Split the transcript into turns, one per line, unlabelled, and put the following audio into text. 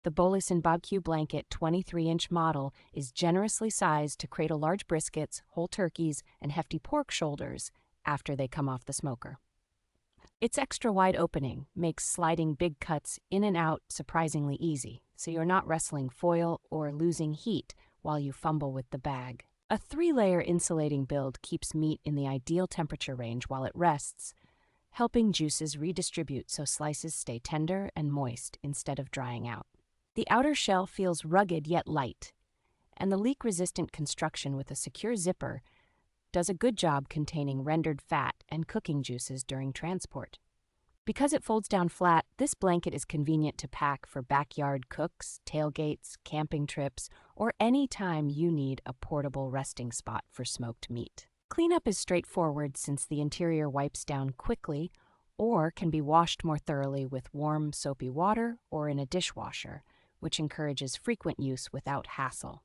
The Bolycen BBQ Blanket 23-inch model is generously sized to cradle large briskets, whole turkeys, and hefty pork shoulders after they come off the smoker. Its extra wide opening makes sliding big cuts in and out surprisingly easy, so you're not wrestling foil or losing heat while you fumble with the bag. A 3-layer insulating build keeps meat in the ideal temperature range while it rests, helping juices redistribute so slices stay tender and moist instead of drying out. The outer shell feels rugged yet light, and the leak-resistant construction with a secure zipper does a good job containing rendered fat and cooking juices during transport. Because it folds down flat, this blanket is convenient to pack for backyard cooks, tailgates, camping trips, or any time you need a portable resting spot for smoked meat. Cleanup is straightforward since the interior wipes down quickly or can be washed more thoroughly with warm, soapy water or in a dishwasher, which encourages frequent use without hassle.